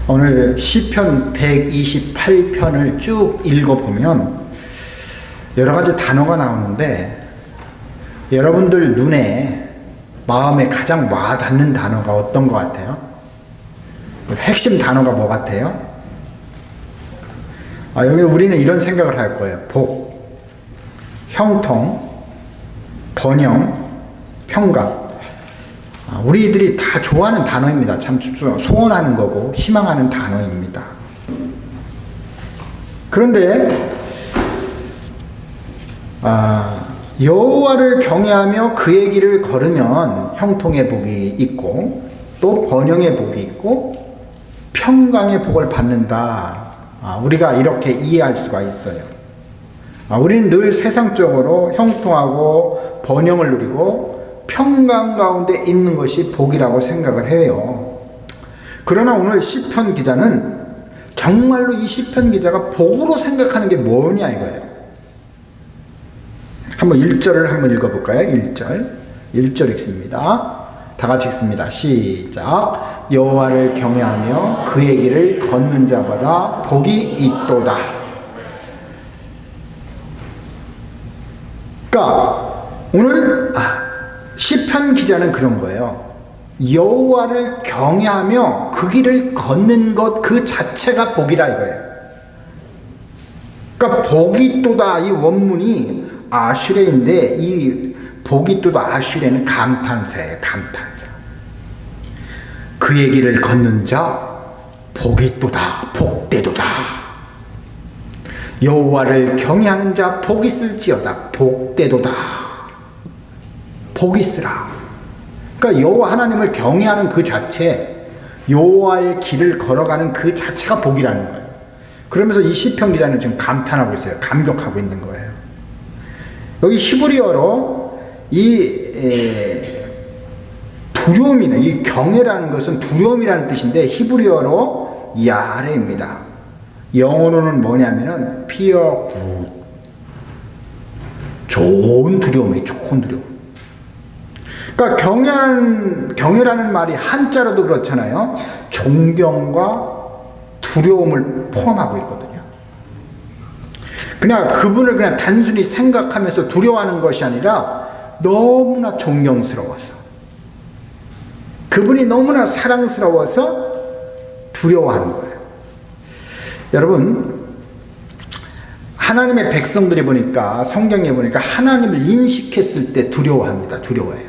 오늘 시편 128편을 쭉 읽어보면 여러 가지 단어가 나오는데 여러분들 눈에 마음에 가장 와닿는 단어가 어떤 것 같아요? 핵심 단어가 뭐 같아요? 여기 우리는 이런 생각을 할 거예요. 복, 형통, 번영, 평강. 우리들이 다 좋아하는 단어입니다. 참 소원하는 거고 희망하는 단어입니다. 그런데 여호와를 경외하며 그의 길을 걸으면 형통의 복이 있고 또 번영의 복이 있고 평강의 복을 받는다. 우리가 이렇게 이해할 수가 있어요. 우리는 늘 세상적으로 형통하고 번영을 누리고 평강 가운데 있는 것이 복이라고 생각을 해요. 그러나 오늘 시편 기자는 정말로 이 시편 기자가 복으로 생각하는 게 뭐냐 이거예요. 한번 1절을 한번 읽어볼까요? 1절 읽습니다. 다 같이 읽습니다. 시작. 여호와를 경외하며 그의 길을 걷는 자보다 복이 있도다. 그러니까 오늘 시편 기자는 그런 거예요. 여호와를 경외하며 그 길을 걷는 것 그 자체가 복이라 이거예요. 그러니까 복이 있도다 이 원문이 아슈레인데 이 복이 있도다 아슈레는 감탄사예요. 감탄사. 그의 길을 걷는 자 복이 있도다 복되도다. 여호와를 경외하는 자 복이 있을지어다 복되도다. 복이 있으라. 그러니까 여호와 하나님을 경외하는 그 자체, 여호와의 길을 걸어가는 그 자체가 복이라는 거예요. 그러면서 이 시편 기자는 지금 감탄하고 있어요. 감격하고 있는 거예요. 여기 히브리어로 이 두려움이네. 이 경외라는 것은 두려움이라는 뜻인데 히브리어로 야레입니다. 영어로는 뭐냐면은 fear good. 좋은 두려움이에요. 좋은 두려움. 그러니까 경외라는 말이 한자로도 그렇잖아요. 존경과 두려움을 포함하고 있거든요. 그냥 그분을 그냥 단순히 생각하면서 두려워하는 것이 아니라 너무나 존경스러워서 그분이 너무나 사랑스러워서 두려워하는 거예요. 여러분 하나님의 백성들이 보니까 성경에 보니까 하나님을 인식했을 때 두려워합니다. 두려워해요.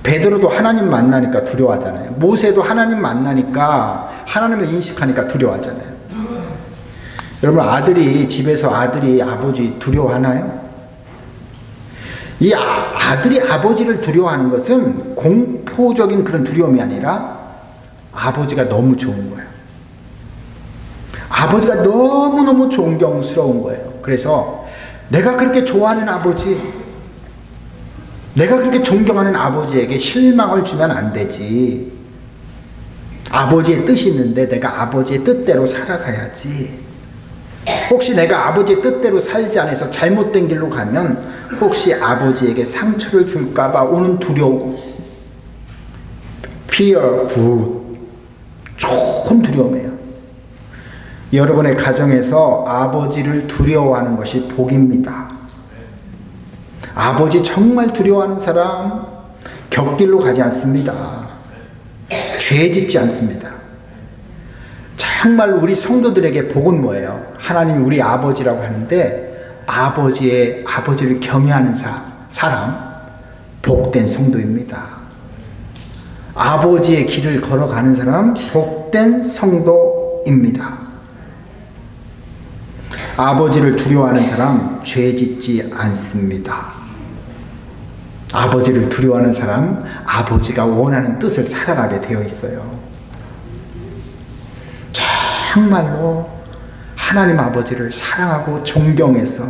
베드로도 하나님 만나니까 두려워하잖아요. 모세도 하나님 만나니까 하나님을 인식하니까 두려워하잖아요. 여러분 집에서 아들이 아버지 두려워하나요? 이 아들이 아버지를 두려워하는 것은 공포적인 그런 두려움이 아니라 아버지가 너무 좋은 거예요. 아버지가 너무너무 존경스러운 거예요. 그래서 내가 그렇게 좋아하는 아버지, 내가 그렇게 존경하는 아버지에게 실망을 주면 안 되지. 아버지의 뜻이 있는데 내가 아버지의 뜻대로 살아가야지. 혹시 내가 아버지의 뜻대로 살지 않아서 잘못된 길로 가면 혹시 아버지에게 상처를 줄까봐 오는 두려움, fear good, 좋은 두려움이에요. 여러분의 가정에서 아버지를 두려워하는 것이 복입니다. 아버지 정말 두려워하는 사람 곁길로 가지 않습니다. 죄 짓지 않습니다. 정말 우리 성도들에게 복은 뭐예요? 하나님이 우리 아버지라고 하는데 아버지를 경외하는 사람 복된 성도입니다. 아버지의 길을 걸어가는 사람 복된 성도입니다. 아버지를 두려워하는 사람 죄 짓지 않습니다. 아버지를 두려워하는 사람 아버지가 원하는 뜻을 살아가게 되어 있어요. 정말로 하나님 아버지를 사랑하고 존경해서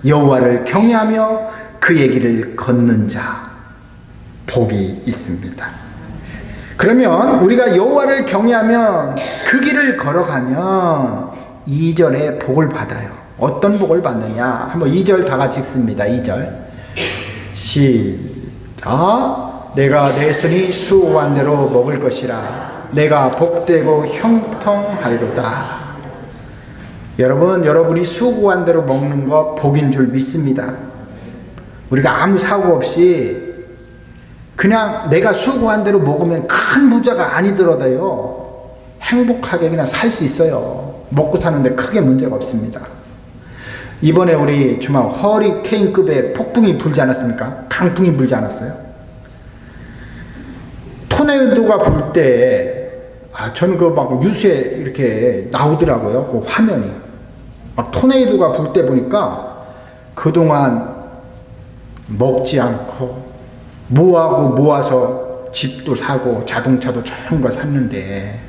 여호와를 경외하며 그의 길을 걷는 자 복이 있습니다. 그러면 우리가 여호와를 경외하면 그 길을 걸어가면 2절에 복을 받아요. 어떤 복을 받느냐? 한번 2절 다 같이 읽습니다. 2절 시작. 내가 내 손이 수고한 대로 먹을 것이라 내가 복되고 형통하리로다. 여러분, 여러분이 수고한 대로 먹는 거 복인 줄 믿습니다. 우리가 아무 사고 없이 그냥 내가 수고한 대로 먹으면 큰 부자가 아니더라도요, 행복하게 그냥 살 수 있어요. 먹고 사는데 크게 문제가 없습니다. 이번에 우리 정말 허리케인급의 폭풍이 불지 않았습니까? 강풍이 불지 않았어요? 토네이도가 불 때, 저는 그 막 뉴스에 이렇게 나오더라고요. 그 화면이. 막 토네이도가 불 때 보니까 그동안 먹지 않고 모아서 집도 사고 자동차도 좋은 거 샀는데,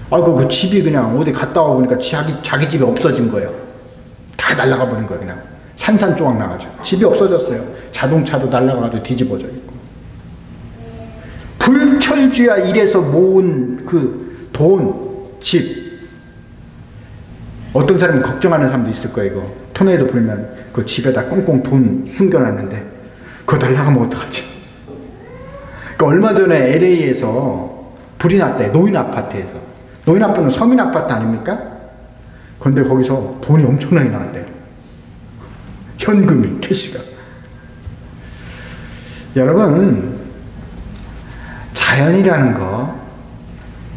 그 집이 그냥 어디 갔다 와 보니까 자기 집이 없어진 거예요. 다 날아가 버린 거예요. 그냥 산산조각 나가지고 집이 없어졌어요. 자동차도 날아가가지고 뒤집어져 있고. 불철주야 일해서 모은 그 돈, 집. 어떤 사람은 걱정하는 사람도 있을 거예요. 이거 토네이도 불면 그 집에다 꽁꽁 돈 숨겨놨는데 그거 날아가면 어떡하지? 그러니까 얼마 전에 LA에서 불이 났대. 노인 아파트에서. 노인 아파트는 서민 아파트 아닙니까? 그런데 거기서 돈이 엄청나게 나왔대요. 현금이, 캐시가. 여러분, 자연이라는 거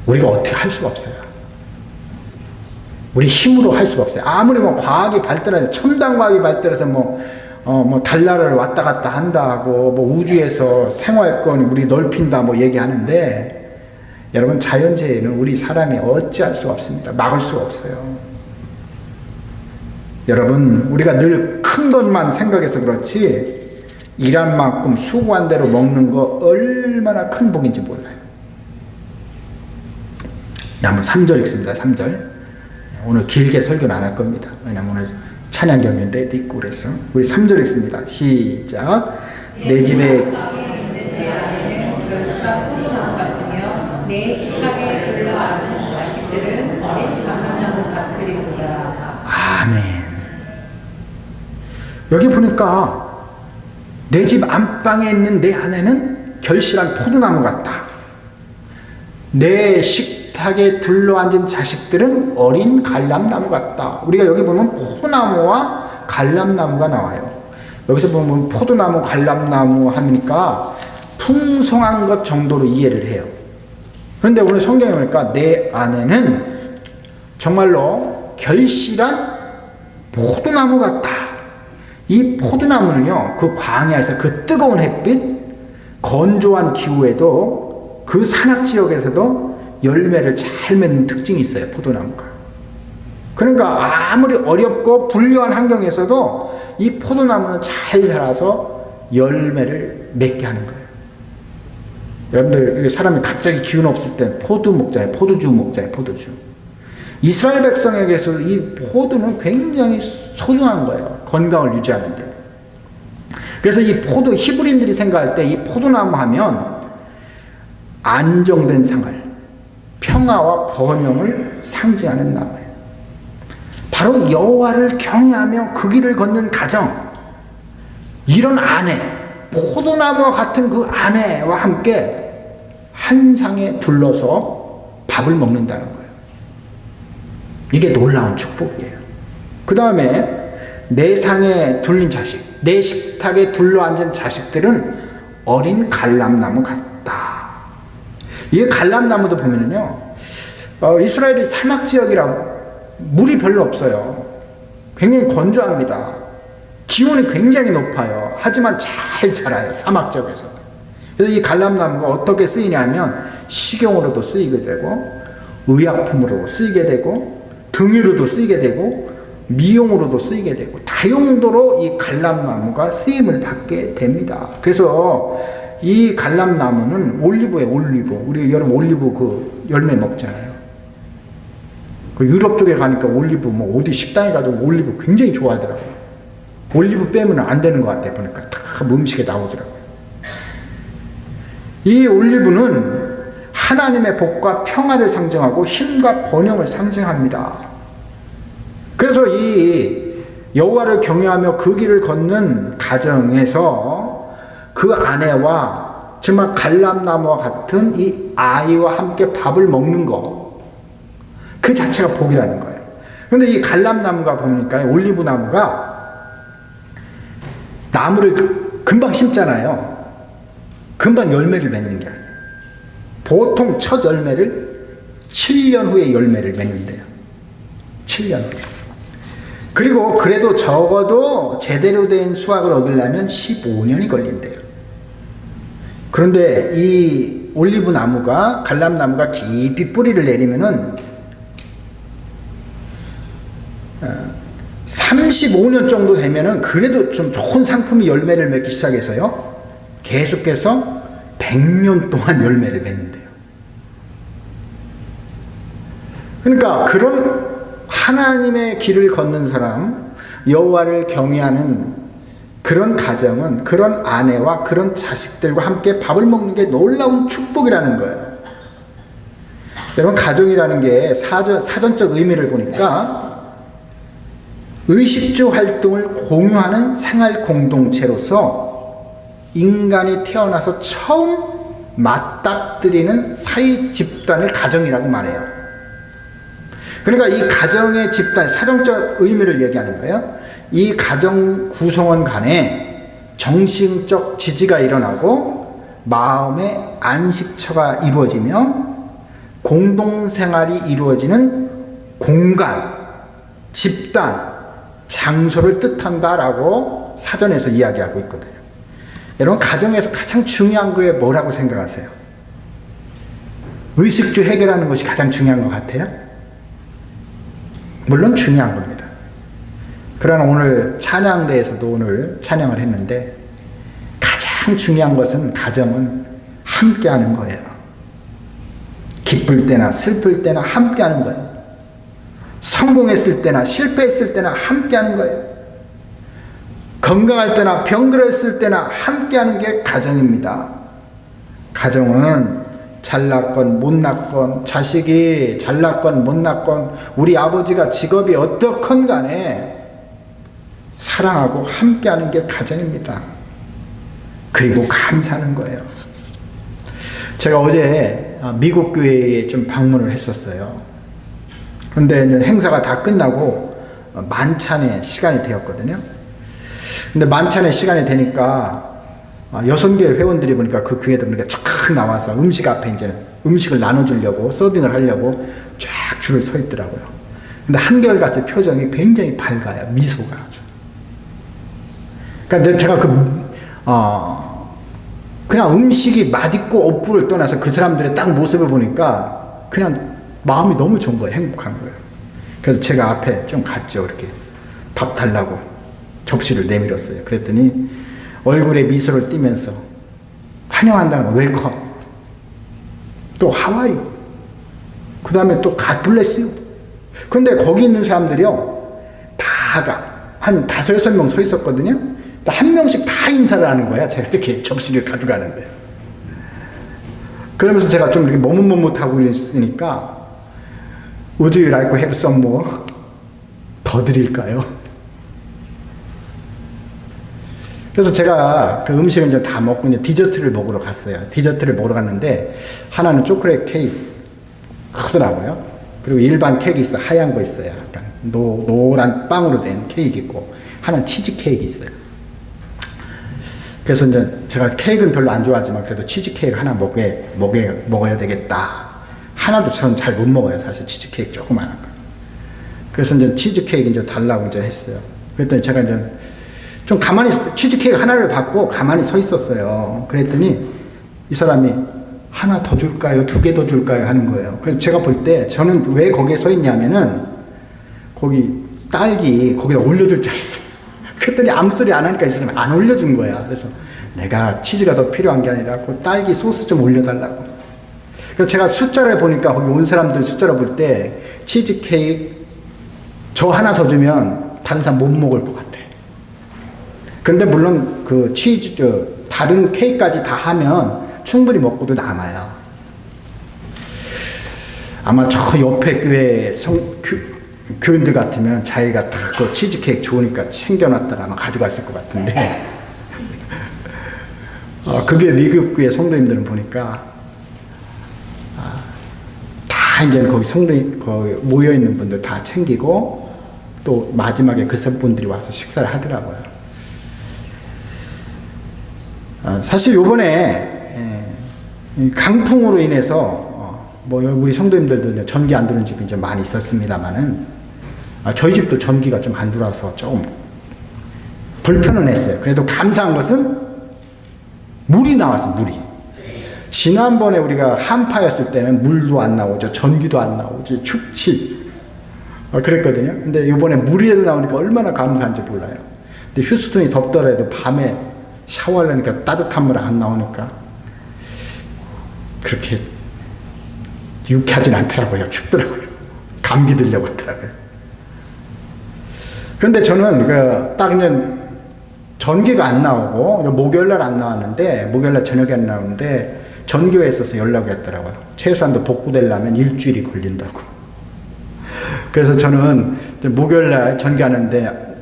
우리가 어떻게 할 수가 없어요. 우리 힘으로 할 수가 없어요. 아무리 과학이 발달해서, 첨단 과학이 발달해서 달나라를 왔다 갔다 한다고, 우주에서 생활권이 우리 넓힌다, 얘기하는데, 여러분, 자연재해는 우리 사람이 어찌할 수가 없습니다. 막을 수가 없어요. 여러분, 우리가 늘 큰 것만 생각해서 그렇지, 일한 만큼 수고한 대로 먹는 거 얼마나 큰 복인지 몰라요. 한번 3절 읽습니다. 3절. 오늘 길게 설교는 안 할 겁니다. 왜냐면 오늘 찬양 경연대 있고 그래서. 우리 3절 읽습니다. 시작. 내 집에 내 식탁에 둘러앉은 자식들은 어린 감람나무 같으리로다. 아멘. 여기 보니까 내 집 안방에 있는 내 아내는 결실한 포도나무 같다. 내 식탁에 둘러앉은 자식들은 어린 갈람나무 같다. 우리가 여기 보면 포도나무와 갈람나무가 나와요. 여기서 보면 포도나무, 갈람나무 하니까 풍성한 것 정도로 이해를 해요. 그런데 오늘 성경에 보니까 내 아내는 정말로 결실한 포도나무 같다. 이 포도나무는요, 그 광야에서 그 뜨거운 햇빛, 건조한 기후에도 그 산악 지역에서도 열매를 잘 맺는 특징이 있어요, 포도나무가. 그러니까 아무리 어렵고 불리한 환경에서도 이 포도나무는 잘 자라서 열매를 맺게 하는 거예요. 여러분들, 사람이 갑자기 기운 없을 때 포도 먹잖아요. 포도주 먹잖아요. 포도주. 이스라엘 백성에게서 이 포도는 굉장히 소중한 거예요. 건강을 유지하는데. 그래서 이 포도, 히브리인들이 생각할 때 이 포도나무 하면 안정된 생활, 평화와 번영을 상징하는 나무예요. 바로 여호와를 경외하며 그 길을 걷는 가정, 이런 아내, 포도나무와 같은 그 아내와 함께 한 상에 둘러서 밥을 먹는다는 거예요. 이게 놀라운 축복이에요. 그 다음에 내 상에 둘린 자식, 내 식탁에 둘러앉은 자식들은 어린 갈람나무 같다. 이 갈람나무도 보면은요, 이스라엘이 사막 지역이라 물이 별로 없어요. 굉장히 건조합니다. 기온이 굉장히 높아요. 하지만 잘 자라요. 사막 지역에서. 그래서 이 갈람나무가 어떻게 쓰이냐면 식용으로도 쓰이게 되고, 의약품으로 쓰이게 되고, 등유로도 쓰이게 되고, 미용으로도 쓰이게 되고, 다용도로 이 갈람나무가 쓰임을 받게 됩니다. 그래서 이 갈람나무는 올리브예요. 올리브. 우리 여러분 올리브 그 열매 먹잖아요. 그 유럽 쪽에 가니까 올리브, 어디 식당에 가도 올리브 굉장히 좋아하더라고요. 올리브 빼면 안 되는 것 같아요. 보니까 다 음식에 나오더라고요. 이 올리브는 하나님의 복과 평화를 상징하고 힘과 번영을 상징합니다. 그래서 이 여호와를 경외하며 그 길을 걷는 가정에서 그 아내와 정말 갈람나무와 같은 이 아이와 함께 밥을 먹는 거, 그 자체가 복이라는 거예요. 근데 이 갈람나무가 보니까 올리브 나무가 나무를 금방 심잖아요. 금방 열매를 맺는 게 아니에요. 보통 첫 열매를 7년 후에 열매를 맺는데요. 7년 후에. 그리고 그래도 적어도 제대로 된 수확을 얻으려면 15년이 걸린대요. 그런데 이 올리브 나무가, 갈람나무가 깊이 뿌리를 내리면은 35년 정도 되면은 그래도 좀 좋은 상품이 열매를 맺기 시작해서요, 계속해서 100년 동안 열매를 맺는데요. 그러니까 그런 하나님의 길을 걷는 사람, 여호와를 경외하는 그런 가정은 그런 아내와 그런 자식들과 함께 밥을 먹는 게 놀라운 축복이라는 거예요. 여러분, 가정이라는 게 사전적 의미를 보니까 의식주 활동을 공유하는 생활 공동체로서 인간이 태어나서 처음 맞닥뜨리는 사회 집단을 가정이라고 말해요. 그러니까 이 가정의 집단, 사정적 의미를 얘기하는 거예요. 이 가정 구성원 간에 정신적 지지가 일어나고 마음의 안식처가 이루어지며 공동생활이 이루어지는 공간, 집단, 장소를 뜻한다라고 사전에서 이야기하고 있거든요. 여러분, 가정에서 가장 중요한 게 뭐라고 생각하세요? 의식주 해결하는 것이 가장 중요한 것 같아요? 물론 중요한 겁니다. 그러나 오늘 찬양대에서도 오늘 찬양을 했는데 가장 중요한 것은, 가정은 함께하는 거예요. 기쁠 때나 슬플 때나 함께하는 거예요. 성공했을 때나 실패했을 때나 함께하는 거예요. 건강할 때나 병들었을 때나 함께하는 게 가정입니다. 가정은 잘났건 못났건, 자식이 잘났건 못났건, 우리 아버지가 직업이 어떻건 간에 사랑하고 함께하는 게 가정입니다. 그리고 감사하는 거예요. 제가 어제 미국 교회에 좀 방문을 했었어요. 그런데 행사가 다 끝나고 만찬의 시간이 되었거든요. 근데 만찬의 시간이 되니까 여성교회 회원들이 보니까 그 교회들 보니까 쫙 나와서 음식 앞에 이제 음식을 나눠주려고, 서빙을 하려고 쫙 줄을 서 있더라고요. 근데 한결같이 표정이 굉장히 밝아요. 미소가 아주. 그러니까 제가 그냥 음식이 맛있고 없고를 떠나서 그 사람들의 딱 모습을 보니까 그냥 마음이 너무 좋은 거예요. 행복한 거예요. 그래서 제가 앞에 좀 갔죠. 이렇게 밥 달라고 접시를 내밀었어요. 그랬더니 얼굴에 미소를 띠면서 환영한다는 거, 웰컴, 또 하와이유, 그 다음에 또 갓 블레스유. 근데 거기 있는 사람들이요, 다가 한 5-6명 서 있었거든요. 한 명씩 다 인사를 하는 거야. 제가 이렇게 접시를 가져가는데. 그러면서 제가 좀 이렇게 머뭇머뭇하고 있으니까 Would you like to have some more? 더 드릴까요? 그래서 제가 그 음식을 이제 다 먹고 이제 디저트를 먹으러 갔어요. 디저트를 먹으러 갔는데 하나는 초콜릿 케이크 크더라고요. 그리고 일반 케이크 있어요. 하얀 거 있어요. 약간 노란 빵으로 된 케이크 있고, 하나는 치즈 케이크 있어요. 그래서 이제 제가 케이크는 별로 안 좋아하지만 그래도 치즈 케이크 하나 먹어야 되겠다. 하나도 저는 잘 못 먹어요. 사실 치즈 케이크 조그만한 거. 그래서 이제 치즈 케이크 이제 달라고 이제 했어요. 그랬더니 제가 이제 좀 가만히 치즈 케이크 하나를 받고 가만히 서 있었어요. 그랬더니 이 사람이 하나 더 줄까요? 2개 더 줄까요? 하는 거예요. 그래서 제가 볼 때 저는 왜 거기에 서 있냐면은 거기 딸기 거기다 올려줄 줄 알았어요. 그랬더니 아무 소리 안 하니까 이 사람이 안 올려준 거야. 그래서 내가 치즈가 더 필요한 게 아니라 그 딸기 소스 좀 올려달라고. 그래서 제가 숫자를 보니까 거기 온 사람들 숫자를 볼 때 치즈 케이크 저 하나 더 주면 다른 사람 못 먹을 것 같아. 근데 물론 그 치즈 다른 케이크까지 다 하면 충분히 먹고도 남아요. 아마 저 옆에 교회 교인들 같으면 자기가 다 그 치즈 케이크 좋으니까 챙겨놨다가 아마 가져갔을 것 같은데 그게 미국교회 성도님들은 보니까 다 이제 거기 성도님 거기 모여 있는 분들 다 챙기고 또 마지막에 그 분들이 와서 식사를 하더라고요. 사실 요번에 강풍으로 인해서 뭐 우리 성도님들도 전기 안 들어오는 집이 좀 많이 있었습니다만은 저희 집도 전기가 좀 안 들어와서 조금 불편은 했어요. 그래도 감사한 것은 물이 나와서 물이. 지난번에 우리가 한파였을 때는 물도 안 나오죠. 전기도 안 나오죠. 춥지. 그랬거든요. 근데 이번에 물이라도 나오니까 얼마나 감사한지 몰라요. 근데 휴스턴이 덥더라도 밤에 샤워하려니까 따뜻한 물 안 나오니까 그렇게 유쾌하진 않더라고요. 춥더라고요. 감기 들려고 하더라고요. 근데 저는 딱 그냥 전기가 안 나오고 목요일날 안 나왔는데 목요일날 저녁에 안 나오는데 전교에 있어서 연락이 왔더라고요. 최소한도 복구되려면 일주일이 걸린다고. 그래서 저는 목요일날 전기하는데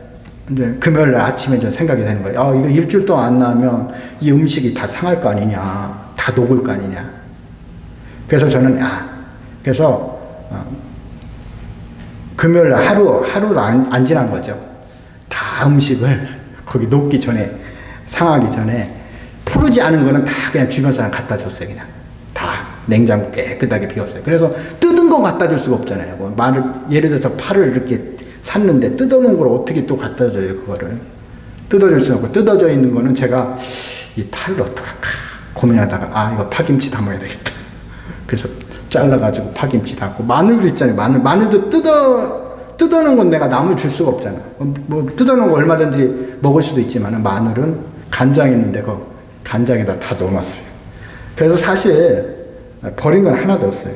이제 금요일날 아침에 좀 생각이 되는 거예요. 이거 일주일 동안 안 나오면 이 음식이 다 상할 거 아니냐, 다 녹을 거 아니냐. 그래서 저는 금요일날 하루도 안 지난 거죠. 다 음식을 거기 녹기 전에, 상하기 전에 푸르지 않은 거는 다 그냥 주변 사람 갖다 줬어요. 그냥 다 냉장고 깨끗하게 비웠어요. 그래서 뜯은 거 갖다 줄 수가 없잖아요. 뭐 마늘, 예를 들어서 파를 이렇게 샀는데 뜯어놓은 걸 어떻게 또 갖다 줘요. 그거를 뜯어줄 수 없고, 뜯어져 있는 거는 제가 이 파를 어떡할까 고민하다가 이거 파김치 담아야 되겠다. 그래서 잘라가지고 파김치 담고, 마늘도 있잖아요. 마늘도 뜯어놓은 건 내가 남을 줄 수가 없잖아. 뭐 뜯어놓은 거 얼마든지 먹을 수도 있지만 마늘은 간장 있는데 그 간장에다 다 넣어놨어요. 그래서 사실 버린 건 하나도 없어요.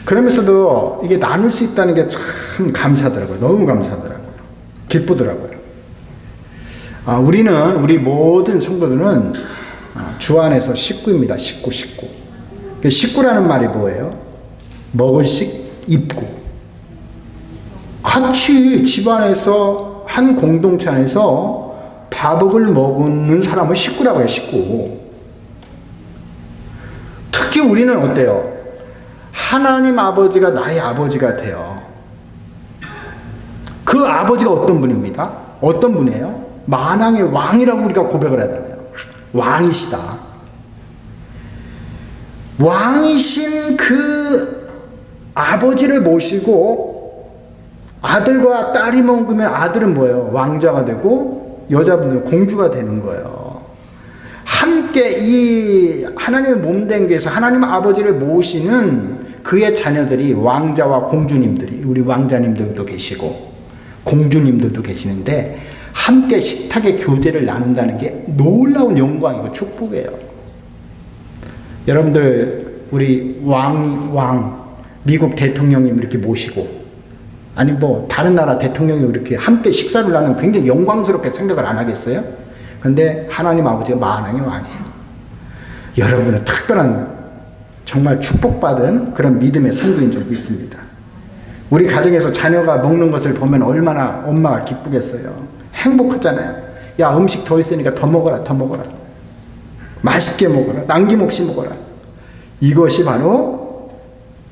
그러면서도 이게 나눌 수 있다는 게 참 감사하더라고요. 너무 감사하더라고요. 기쁘더라고요. 우리 모든 성도들은 주 안에서 식구입니다. 식구. 식구라는 말이 뭐예요? 먹을 식, 입구. 같이 집안에서 한 공동체 안에서 밥을 먹는 사람을 식구라고 해요. 식구. 특히 우리는 어때요? 하나님 아버지가 나의 아버지가 돼요. 그 아버지가 어떤 분입니다? 어떤 분이에요? 만왕의 왕이라고 우리가 고백을 하잖아요. 왕이시다. 왕이신 그 아버지를 모시고 아들과 딸이 먹으면 아들은 뭐예요? 왕자가 되고 여자분들은 공주가 되는 거예요. 함께 이 하나님의 몸된 교회에서 하나님 아버지를 모시는 그의 자녀들이 왕자와 공주님들이, 우리 왕자님들도 계시고 공주님들도 계시는데 함께 식탁의 교제를 나눈다는 게 놀라운 영광이고 축복이에요. 여러분들 우리 미국 대통령님 이렇게 모시고, 아니 뭐 다른 나라 대통령이 이렇게 함께 식사를 나누면 굉장히 영광스럽게 생각을 안 하겠어요? 근데 하나님 아버지가 만왕의 왕이에요. 여러분들은 특별한 정말 축복받은 그런 믿음의 성도인 줄 믿습니다. 우리 가정에서 자녀가 먹는 것을 보면 얼마나 엄마가 기쁘겠어요. 행복하잖아요. 야, 음식 더 있으니까 더 먹어라. 맛있게 먹어라. 남김없이 먹어라. 이것이 바로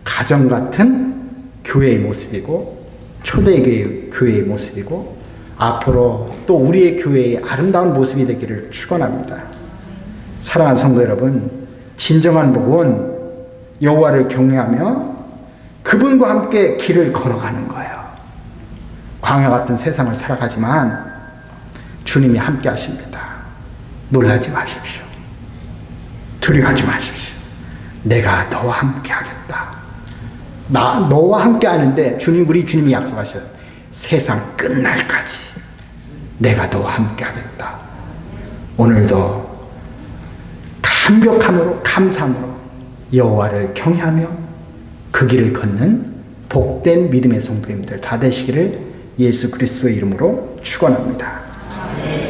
가정 같은 교회의 모습이고 초대교회의 모습이고 앞으로 또 우리의 교회의 아름다운 모습이 되기를 축원합니다. 사랑하는 성도 여러분, 진정한 복은 여호와를 경외하며 그분과 함께 길을 걸어가는 거예요. 광야 같은 세상을 살아가지만 주님이 함께 하십니다. 놀라지 마십시오. 두려워하지 마십시오. 내가 너와 함께 하겠다. 너와 함께 하는데 우리 주님이 약속하셔요. 세상 끝날까지 내가 너와 함께 하겠다. 오늘도 감격함으로 감사함으로 여호와를 경외하며 그 길을 걷는 복된 믿음의 성도님들 다 되시기를 예수 그리스도의 이름으로 축원합니다.